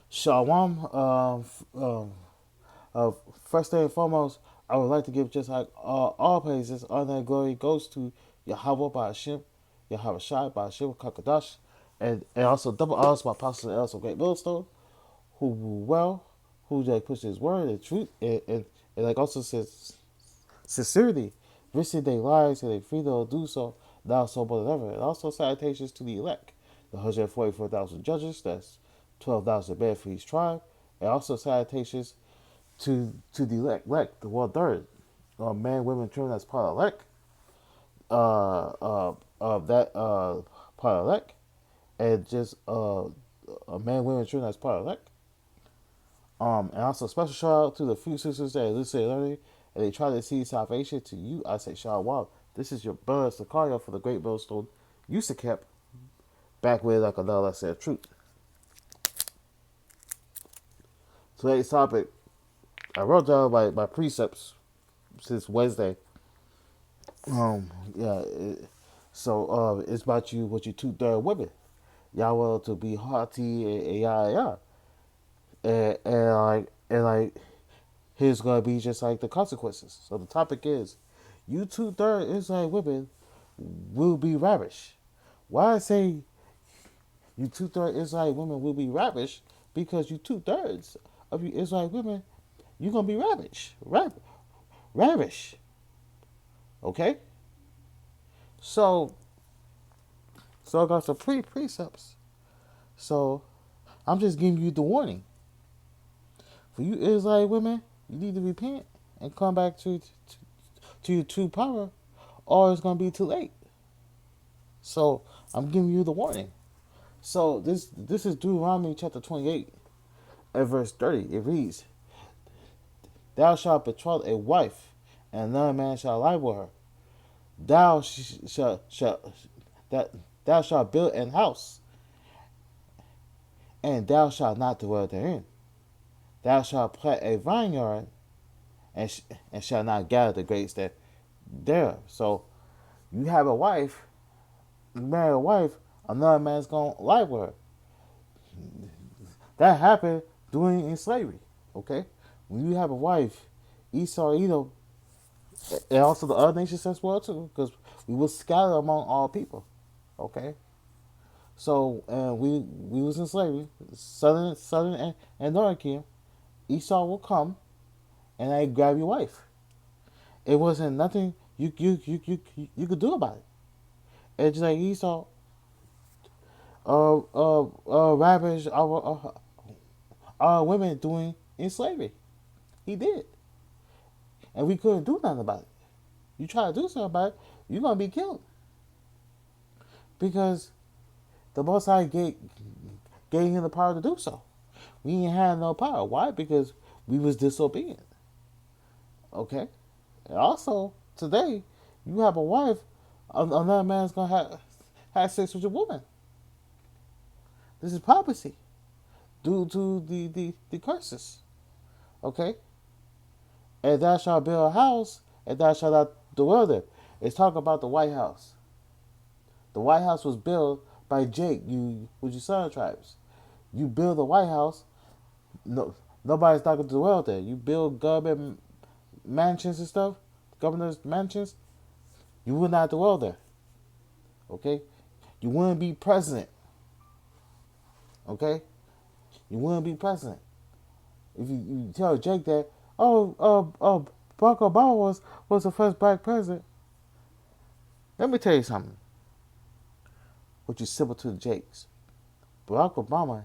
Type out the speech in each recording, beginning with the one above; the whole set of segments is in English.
Shalom. Uh, First and foremost, I would like to give just like all praises, honor, and glory goes to Yahweh by Hashem, Yahweh Shai by Hashem Kakadash, and also double honors my apostles and elders of Great Millstone, who rule well, who like push his word and truth, and like also says sincerity, risking their lives and their freedom to do so, now so more than ever. And also salutations to the elect, the 144,000 judges, that's 12,000 men for each tribe, and also salutations to the elect, the one third, man, women, children that's part of elect, that part of elect, and just a man, women, children that's part of elect. And also special shout out to the few sisters that listen and learning, and they try to see salvation to you. I say shalom. This is your brother Sakaria for the Great Millstone. Used to kept back with like another lesson of truth. Today's topic, I wrote down my precepts since Wednesday. Yeah. It's about you, what you two-third women. Y'all want to be haughty and yeah, yeah. And here's gonna be just like the consequences. So the topic is, you two-third Israelite women will be ravished. Why I say you two-third Israelite women will be ravished? Because you two-thirds of you Israelite women, you're gonna be ravished, ravished. Okay. So I got some precepts. So I'm just giving you the warning. For you Israelite women, you need to repent and come back to your true power, or it's gonna be too late. So I'm giving you the warning. So this is Deuteronomy chapter 28 and verse 30. It reads, "Thou shalt betroth a wife, and another man shall lie with her. Thou shalt that thou shalt build an house, and thou shalt not dwell therein. Thou shalt plant a vineyard, and shalt not gather the grapes there." So you have a wife, you marry a wife, another man's gonna lie with her. That happened during in slavery. Okay, when you have a wife, Esau, and also the other nations as well too, because we will scatter among all people. Okay, so we was in slavery, southern and northern kingdom. Esau will come and I grab your wife. It wasn't nothing you could do about it. It's just like Esau, ravaged our women doing in slavery. He did, and we couldn't do nothing about it. You try to do something about it, you're gonna be killed because the Most High gave him the power to do so. We ain't had no power. Why? Because we was disobedient. Okay. And also today, you have a wife, another man's gonna have sex with your woman. This is prophecy due to the curses. Okay. And thou shalt build a house, and thou shalt not dwell there. It's talking about the White House. The White House was built by Jake, you with your southern tribes. You build the White House, no, nobody's not gonna dwell there. You build government mansions and stuff, governor's mansions, you will not dwell there. Okay? You wouldn't be president. Okay? You wouldn't be president. If you tell Jake that, Barack Obama was the first black president. Let me tell you something. Which is simple to the Jakes. Barack Obama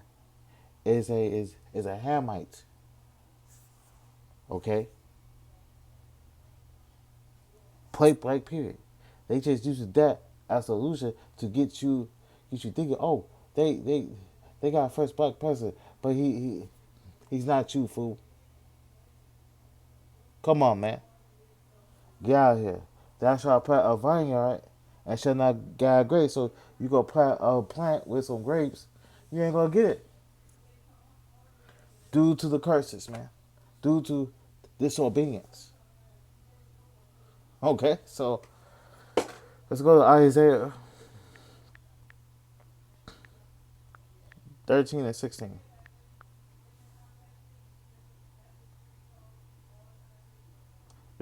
is a Hamite. Okay? Point blank period. They just use that as a solution to get you thinking, oh, they got a first black president, but he's not you, fool. Come on, man. Get out of here. Thou shalt plant a vineyard and shall not gather grapes. So you go plant a plant with some grapes, you ain't gonna get it. Due to the curses, man. Due to disobedience. Okay, so let's go to Isaiah 13 and 16.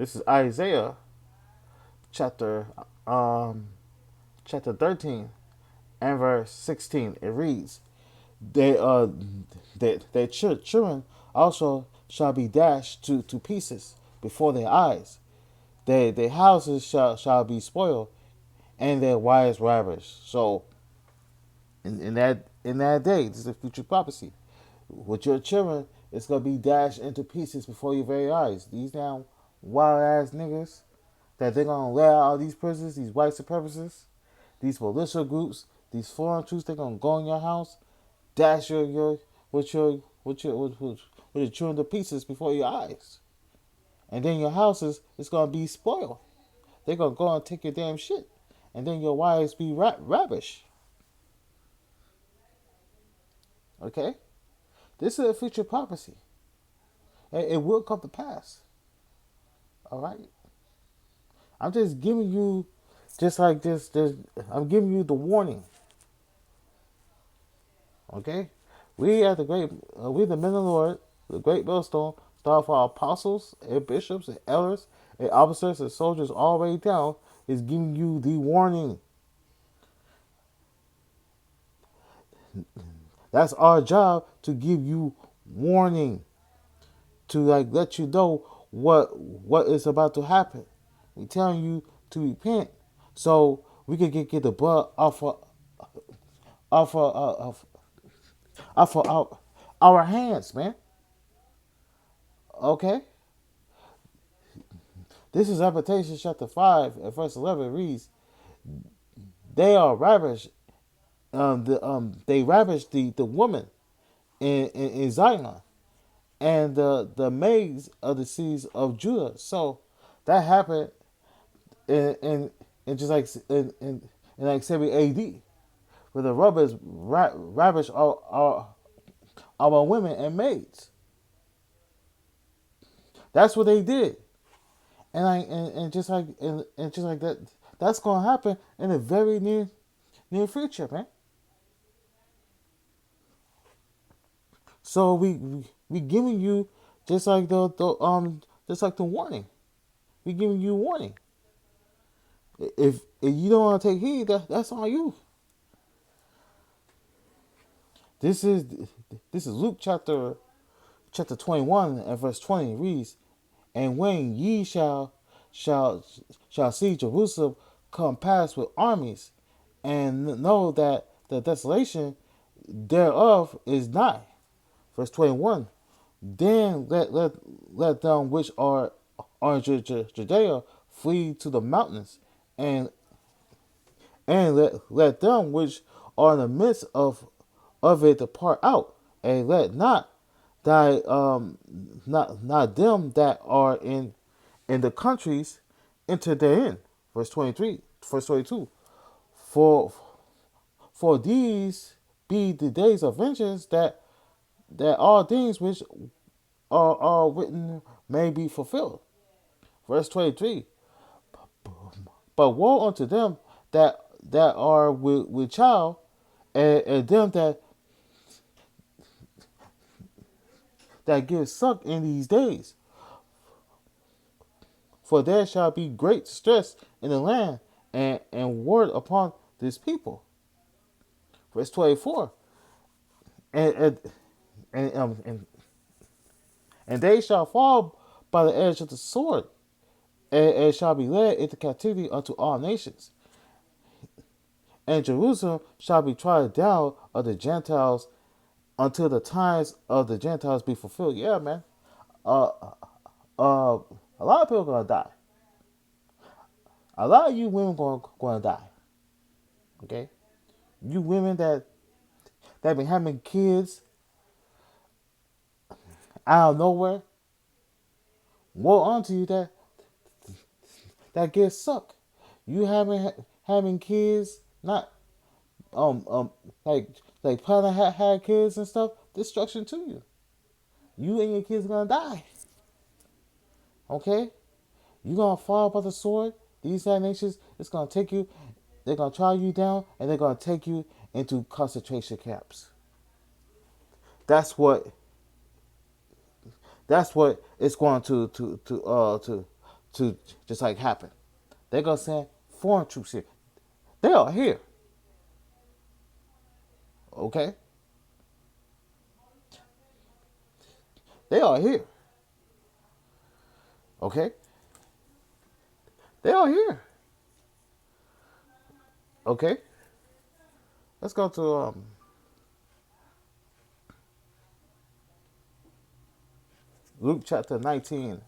This is Isaiah chapter um chapter 13 and verse 16. It reads, They their children also shall be dashed to pieces before their eyes. Their houses shall be spoiled, and their wives ravished. So in that day, this is a future prophecy. With your children, it's gonna be dashed into pieces before your very eyes. These damn wild ass niggas that they're gonna let out of these prisons, these white supremacists, these militia groups, these foreign troops, they're gonna go in your house, dash your with your children to pieces before your eyes. And then your houses is gonna be spoiled. They're gonna go and take your damn shit. And then your wives be ravished. Okay? This is a future prophecy. It will come to pass. Alright? I'm just giving you just like this I'm giving you the warning. Okay? We at the great we the men of the Lord, the great millstone, start for our apostles and bishops and elders and officers and soldiers all the way down, is giving you the warning. That's our job, to give you warning, to like let you know what is about to happen. We telling you to repent, so we can get the blood off of, off of our hands, man. Okay, this is Revelation chapter 5 and verse 11. It reads, "They are ravished. They ravished the woman in Zion, and the maids of the cities of Judah." So that happened in just like in like 70 A.D., where the robbers ravished our women and maids. That's what they did, and just like and just like that, that's gonna happen in the very near future, man. So we giving you just like just like the warning. We giving you warning. If you don't want to take heed, that's on you. This is this is Luke chapter 21 and verse 20. It reads, "And when ye shall shall see Jerusalem come past with armies, and know that the desolation thereof is nigh." Verse 21. "Then let them which are in Judea flee to the mountains, and let them which are in the midst of it depart out, and let not thy not them that are in the countries enter therein." Verse 23, verse 22. For these be the days of vengeance, that all things which are written may be fulfilled. Verse 23. "But woe unto them that are with child, and them that give suck in these days, for there shall be great stress in the land, and word upon this people." Verse 24. And and, um, and and they shall fall by the edge of the sword, and shall be led into captivity unto all nations. And Jerusalem shall be trodden down of the Gentiles until the times of the Gentiles be fulfilled. Yeah, man. Uh, a lot of people gonna die. A lot of you women gonna die. Okay, you women that been having kids out of nowhere. Woe unto you that get sucked. You having kids, not um um like planning had kids and stuff. Destruction to you. You and your kids gonna die. Okay, you gonna fall by the sword. These nations, it's gonna take you. They're gonna try you down, and they're gonna take you into concentration camps. That's what. That's what it's going to to just like happen. They're gonna send foreign troops here. They are here. Okay, they are here. Okay, they are here. Okay, let's go to Luke chapter 19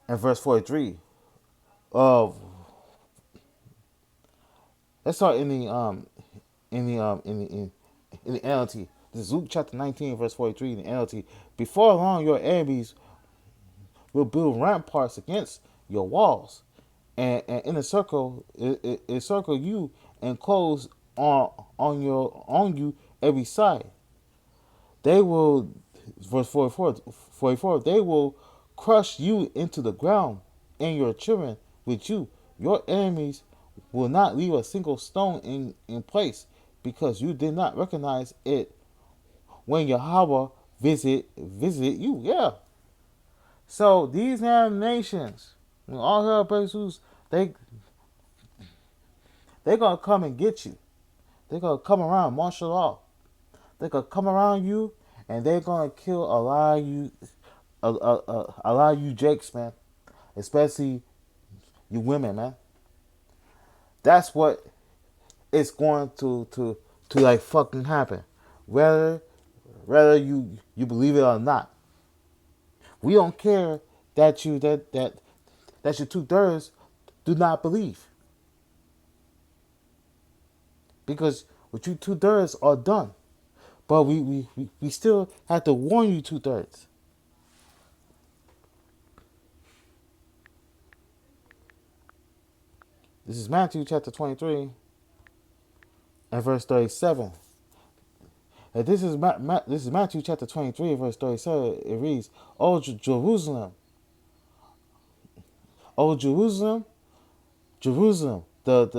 and verse 43. Of let's start in the NLT. This is Luke chapter 19 verse 43 in the NLT. Before long, your enemies will build ramparts against your walls, and in a circle, it circle you and close on you every side. They will, verse 44, they will crush you into the ground and your children with you. Your enemies will not leave a single stone in place because you did not recognize it when Yahweh visit you. Yeah. So these damn nations, when all hell breaks loose, they they gonna come and get you. They gonna come around martial law. They gonna come around you and they're gonna kill a lot of you jakes, man. Especially you women, man. That's what it's going to like fucking happen. Whether you believe it or not. We don't care that you 2/3 do not believe. Because what you 2/3 are done. But we still have to warn you 2/3. This is Matthew chapter 23 and verse 37. And this is Matthew chapter 23 verse 37. It reads, "O Jerusalem, O Jerusalem, Jerusalem, just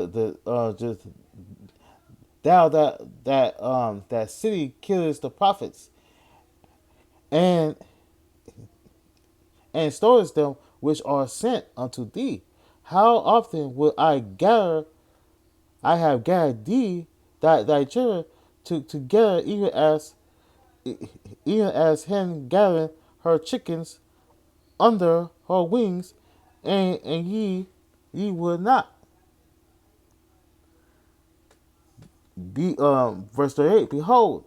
thou that city killest the prophets and stores them which are sent unto thee. How often will I have gathered thee, thy children, together, even as hen gathereth her chickens under her wings, and ye would not." Verse 38. Behold,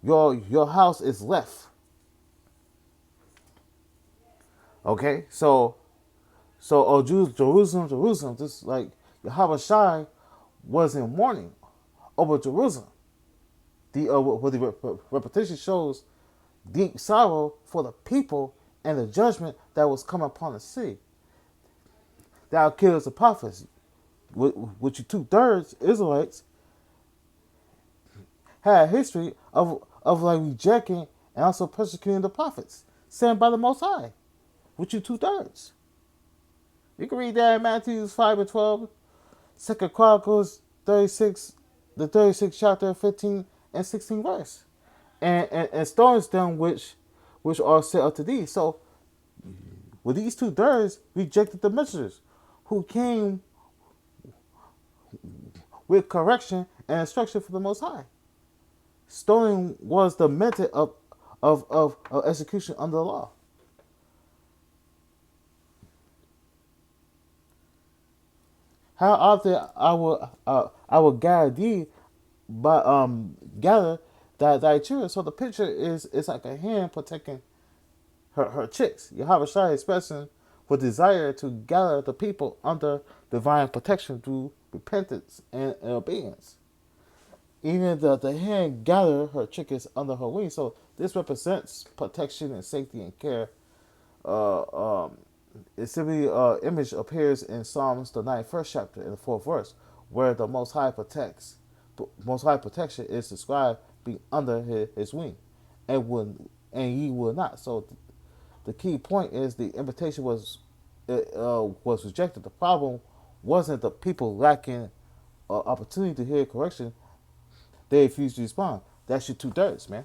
your house is left. Okay, oh Jerusalem, Jerusalem, just like Yahweh Shai was in mourning over Jerusalem. The repetition shows deep sorrow for the people and the judgment that was coming upon the city. Thou killest the prophets, which you 2/3 Israelites had a history of like rejecting and also persecuting the prophets sent by the Most High, which you 2/3. You can read that in Matthew 5 and 12, 2 Chronicles 36, the 36th chapter, 15 and 16 verse. And stones them which are set up to thee. So with these 2/3 rejected the messengers who came with correction and instruction from the Most High. Stoning was the method of execution under the law. How often I will gather thee, but gather thy children. So the picture is like a hen protecting her chicks. Yahweh Shai expressing with desire to gather the people under divine protection through repentance and obedience. Even the hen gather her chickens under her wings. So this represents protection and safety and care. Uh, um, it simply image appears in Psalms the 91st chapter in the 4th verse, where the Most High protects. Most High protection is described being under his wing, and ye will not. So the key point is the invitation was rejected. The problem wasn't the people lacking opportunity to hear correction, they refuse to respond. That's your 2/3, man.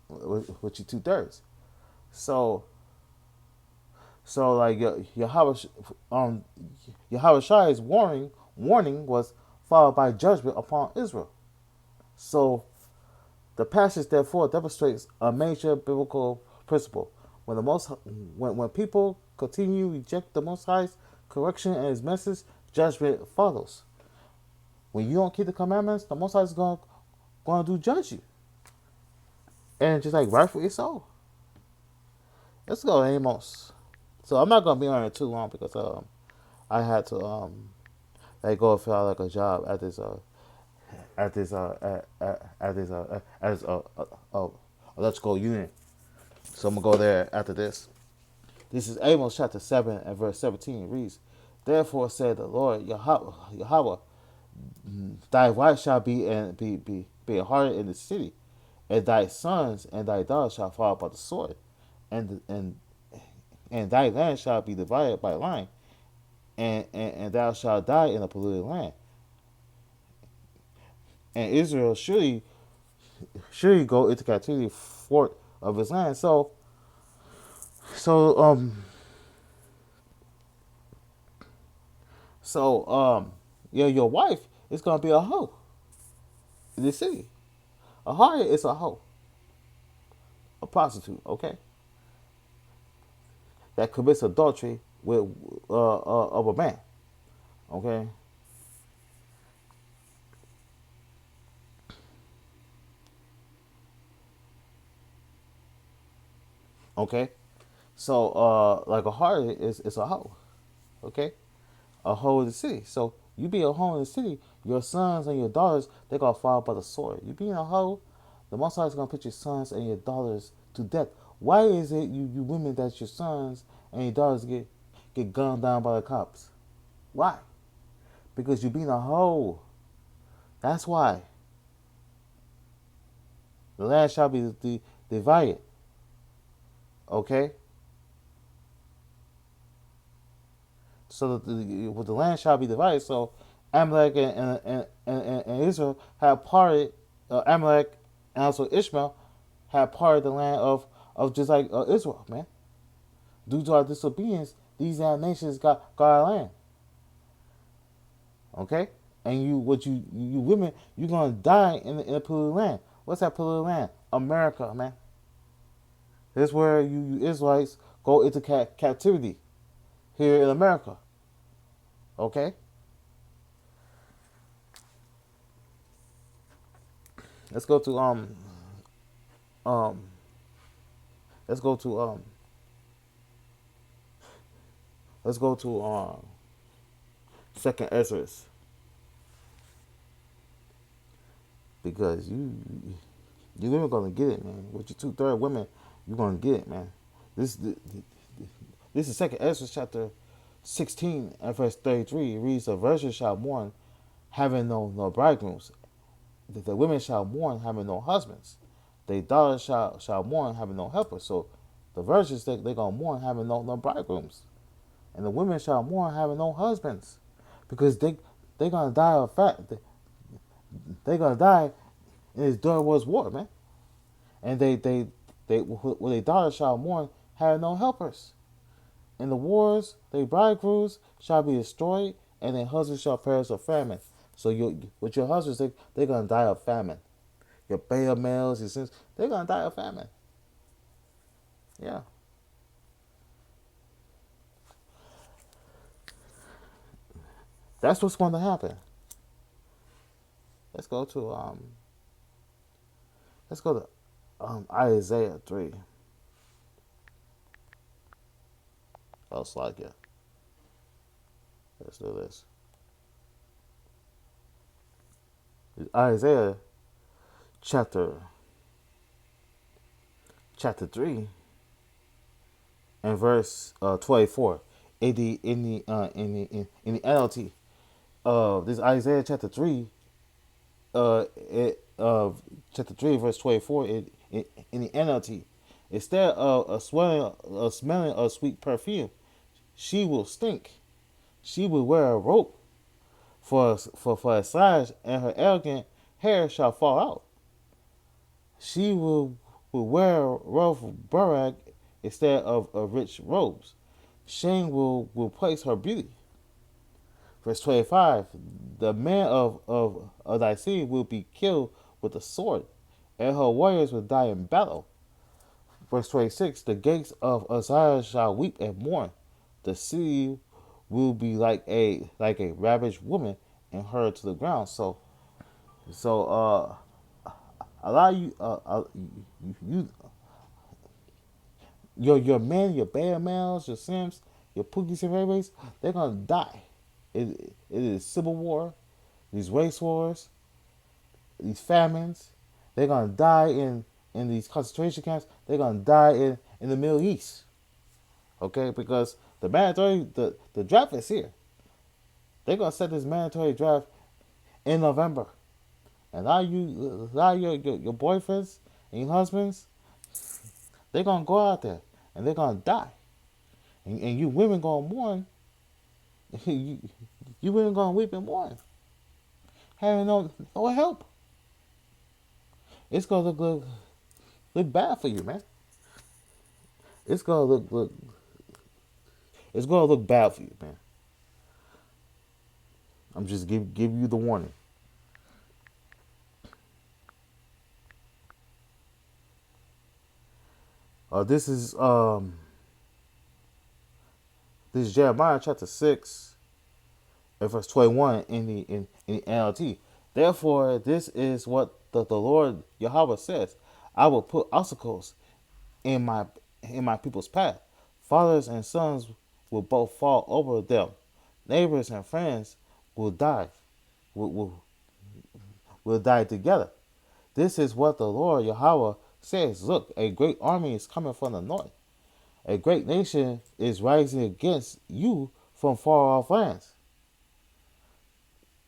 With your 2/3. So like um Yahweh Shai's warning was followed by judgment upon Israel. So the passage therefore demonstrates a major biblical principle. When the most when people continue to reject the Most High's correction and His message, judgment follows. When you don't keep the commandments, the Most High is going to judge you, and just like rightfully so. Let's go, Amos. So I'm not gonna be on it too long because I had to like go fill out like a job at this at this electrical unit. So I'm gonna go there after this. This is Amos chapter 7 and verse 17. It reads, "Therefore said the Lord Yahweh, thy wife shall be hardened in the city, and thy sons and thy daughters shall fall by the sword, and thy land shall be divided by line, and thou shalt die in a polluted land, and Israel surely go into captivity for of his land." So um yeah, your wife is gonna be a hoe in the city. A harlot is a hoe, a prostitute, okay, that commits adultery with of a man, okay, okay. So like a harlot is a hoe, okay, a hoe in the city. So you be a hoe in the city, your sons and your daughters they gonna fall by the sword. You being a hoe, the Most High is gonna put your sons and your daughters to death. Why is it you women that your sons and your daughters get gunned down by the cops? Why? Because you being a hoe. That's why. The land shall be divided. Okay? So the land shall be divided. So Amalek and Israel have parted, Amalek and also Ishmael have parted the land of just like Israel, man. Due to our disobedience, these nations got our land. Okay? And you women, you're gonna die in the polluted land. What's that polluted land? America, man. This is where you Israelites go into captivity here in America. Okay? Let's go to um let's go to second Ezra, because you women gonna get it, man. With your 2/3 women, you're gonna get it, man. This this is second Ezra chapter 16 and verse 33. It reads, "The virgin shall mourn, having no bridegrooms. The women shall mourn, having no husbands. Their daughters shall mourn, having no helpers." So the virgins they gonna mourn, having no bridegrooms, and the women shall mourn, having no husbands, because they gonna die of fat. They gonna die in this Dark Wars war, man. And they when their daughters shall mourn, having no helpers. In the wars, their bridegrooms shall be destroyed, and their husbands shall perish of famine. So with your husbands, they gonna die of famine. Your beta males, your sins, they're gonna die of famine. Yeah, that's what's going to happen. Let's go to Isaiah 3. Oh, like it. Let's do this. Isaiah chapter 3 and verse 24. In the NLT. This Isaiah chapter 3 chapter 3 verse 24 in the NLT. Instead of smelling a sweet perfume, she will stink. She will wear a rope for a sash, and her elegant hair shall fall out. She will wear rough burag instead of rich robes. Shame will place her beauty. Verse 25, the men of thy seed will be killed with the sword, and her warriors will die in battle. Verse 26, the gates of Uzziah shall weep and mourn. The city will be like a ravished woman and hurled to the ground. So a lot of you your men, your beta males, your Sims, your Pookies and Rays, they're gonna die. It is civil war, these race wars, these famines. They're gonna die in these concentration camps. They're gonna die in the Middle East. Okay, because the mandatory the draft is here. They're gonna set this mandatory draft in November. And a lot of your boyfriends and your husbands, they're gonna go out there and they're gonna die. And you women gonna mourn. you, you women gonna weep and mourn. Having no help. It's gonna look bad for you, man. It's gonna it's gonna look bad for you, man. I'm just give you the warning. This is this is Jeremiah chapter 6 and verse 21 in the NLT. Therefore, this is what the Lord Yahweh says: I will put obstacles in my people's path. Fathers and sons will both fall over them. Neighbors and friends will die. Will, will, will die together. This is what the Lord Yahweh says. Look, a great army is coming from the north. A great nation is rising against you from far off lands.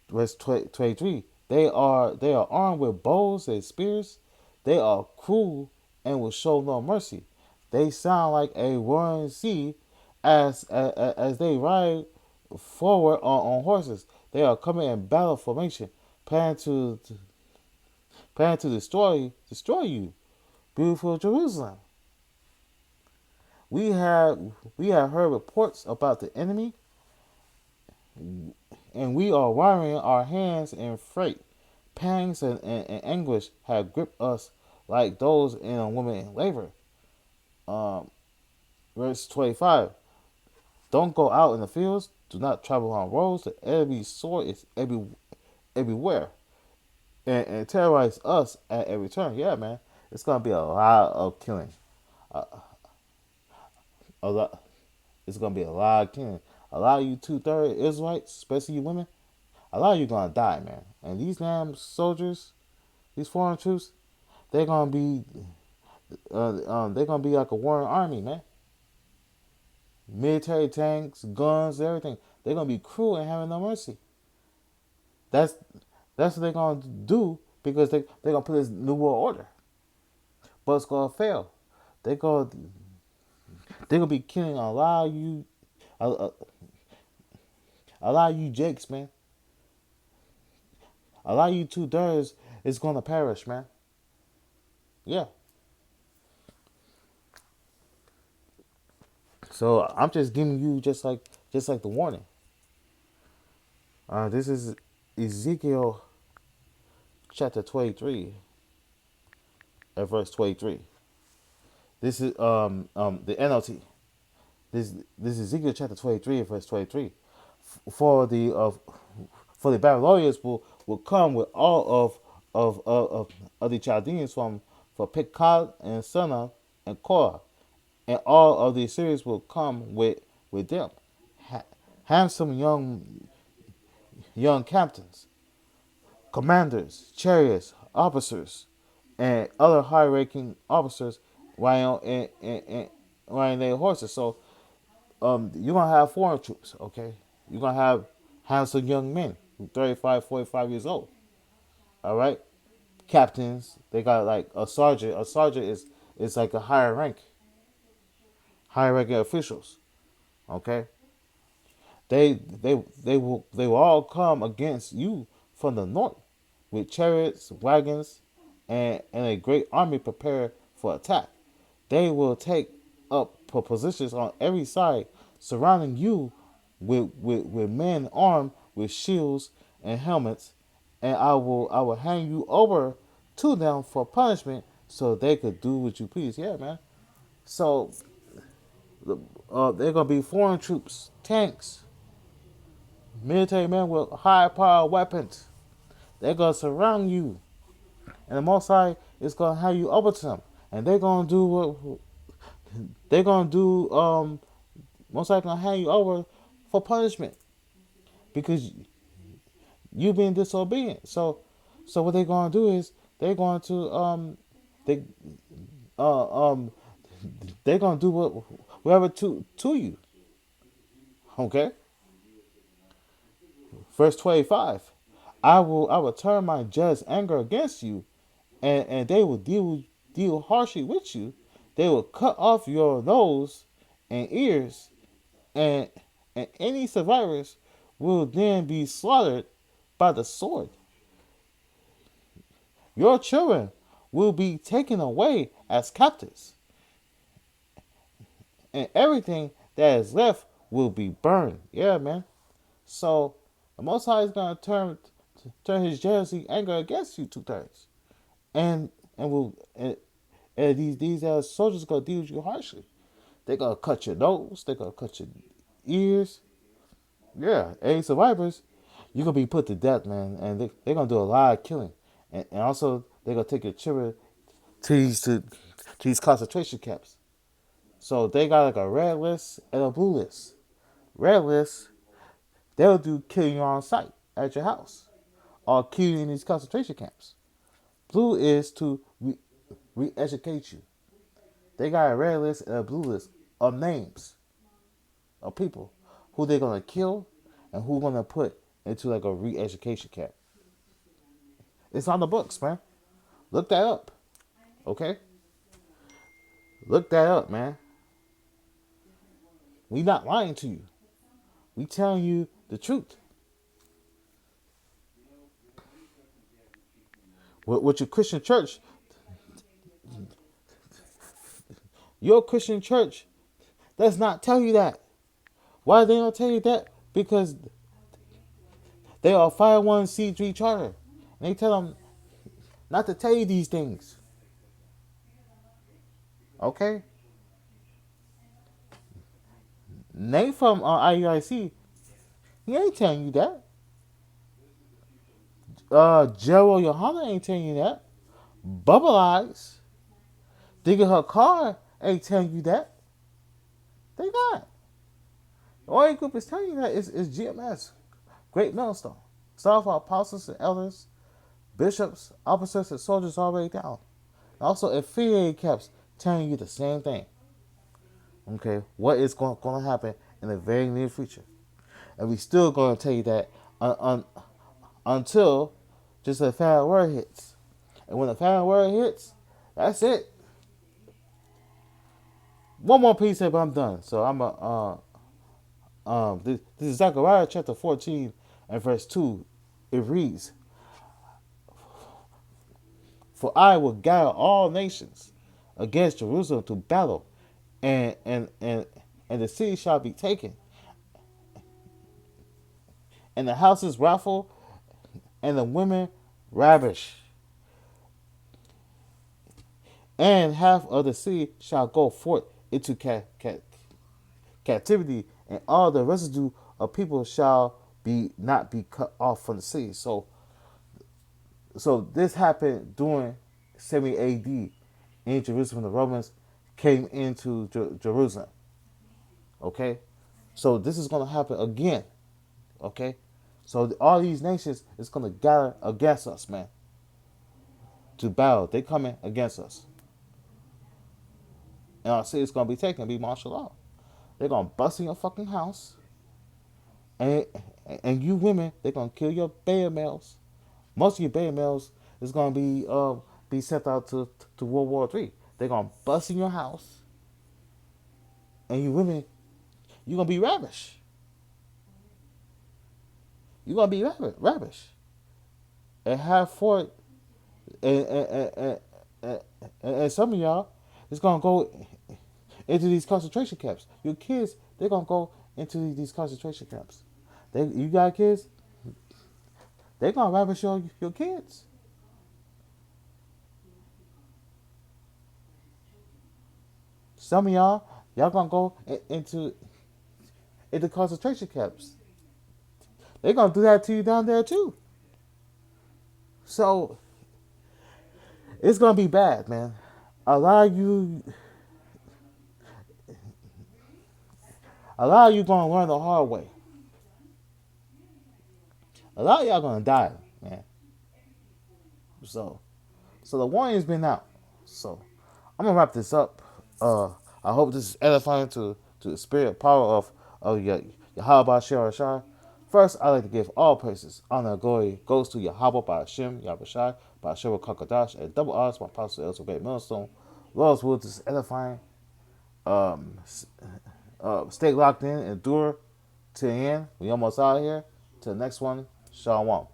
Verse 23. They are armed with bows and spears. They are cruel and will show no mercy. They sound like a roaring sea as they ride forward on horses. They are coming in battle formation, planning to destroy you, beautiful Jerusalem. We have heard reports about the enemy, and we are wiring our hands in freight. Pangs and anguish have gripped us like those in a woman in labor. Um, Verse 25. Don't go out in the fields. Do not travel on roads. The enemy's sword is everywhere and terrorize us at every turn. Yeah, man. It's going to be a lot of killing. A, a lot. It's going to be a lot of killing. A lot of you two-thirds Israelites, especially you women, a lot of you going to die, man. And these damn soldiers, these foreign troops, they're going to be they're gonna be like a warring army, man. Military tanks, guns, everything. They're gonna be cruel and having no mercy. That's that's what they're gonna do because they're gonna put this new world order, but it's gonna fail. They go they're gonna be killing a, a, a lot of you Jakes, man. A lot of you two thirds is gonna perish, man. Yeah. So I'm just giving you just like the warning. This is Ezekiel chapter 23 at verse 23. This is the NLT. This is Ezekiel chapter 23 at verse 23. For the for the Babylonians will come with all of the Chaldeans from Pekah and Sunnah and Korah, and all of the Assyrians will come with them. Handsome young captains, commanders, chariots, officers, and other high-ranking officers riding riding their horses. So you're gonna have foreign troops, okay? You're gonna have handsome young men, 35, 45 years old. All right, captains. They got like a sergeant. A sergeant is like a higher ranking officials. Okay, They will all come against you from the north with chariots, wagons, and a great army prepared for attack. They will take up positions on every side, surrounding you with men armed with shields and helmets, and I will hand you over to them for punishment so they could do what you please. Yeah, man. So they're gonna be foreign troops, tanks, military men with high power weapons. They're gonna surround you, and the Most High is gonna hand you over to them, and they're gonna do what they're gonna do. Most High gonna hand you over for punishment because you being disobedient. So what they're gonna do is they're going to they uh um they're gonna do whatever to you. Okay, verse 25. I will turn my just anger against you, and they will deal harshly with you. They will cut off your nose and ears, and and any survivors will then be slaughtered by the sword. Your children will be taken away as captives, and everything that is left will be burned. Yeah, man. So the Most High is gonna turn his jealousy, anger against you 2 thirds, and and these soldiers gonna deal with you harshly. They gonna cut your nose. They gonna cut your ears. Yeah, any survivors, you gonna be put to death, man. And they're gonna do a lot of killing, and also they're gonna take your children to these concentration camps. So they got like a red list and a blue list. Red list, they'll do killing you on site at your house or kill you in these concentration camps. Blue is to re-educate you. They got a red list and a blue list of names of people who they're gonna kill and who gonna put into like a re-education camp. It's on the books, man. Look that up, okay? Look that up, man. We not lying to you. We telling you the truth. With your Christian church, your Christian church does not tell you that. Why they don't tell you that? Because they are 501c3 charter. And they tell them not to tell you these things. Okay? Nate from IUIC, he ain't telling you that. Gerald Johanna ain't telling you that. Bubble Eyes, digging her car, ain't telling you that. They not. The only group is telling you that is GMS, Great Millstone. Start for apostles and elders, bishops, officers, and soldiers already down. Also, affiliated camps telling you the same thing. Okay, what is going to happen in the very near future? And we still going to tell you that until just a final word hits. And when the final word hits, that's it. One more piece, but I'm done. So I'm a this is Zechariah chapter 14 and verse 2. It reads, "For I will gather all nations against Jerusalem to battle, and the city shall be taken, and the houses raffled, and the women ravished, and half of the city shall go forth into captivity, and all the residue of people shall be not be cut off from the city." So this happened during 70 A.D. in Jerusalem. The Romans came into Jerusalem. Okay, so this is going to happen again. Okay, so all these nations is going to gather against us, man, to battle. They coming against us, and our city's going to be taken, be martial law. They're going to bust in your fucking house, and you women, they're going to kill your beta males. Most of your beta males is going to be sent out to World War III. They're going to bust in your house, and you women, you're going to be ravished. You're gonna be ravished and have fought, and and some of y'all is gonna go into these concentration camps. Your kids, they're gonna go into these concentration camps. You got kids, they're gonna ravish your kids. Some of y'all gonna go into concentration camps. They're gonna do that to you down there too. So it's gonna be bad, man. A lot of you, a lot of you gonna learn the hard way. A lot of y'all gonna die, man. So, so the warning's been out. So I'm gonna wrap this up. I hope this is edifying to the spirit power of Yahweh Shah Shah. First, I like to give all praises, honor, and glory goes to Yahweh by Hashem, Yahushai, by Hashem Kakadash, and double honors my apostle Elder Great Millstone. Lord's will is edifying. Um, Stay locked in, endure to the end. We almost out here. To the next one, Shalom.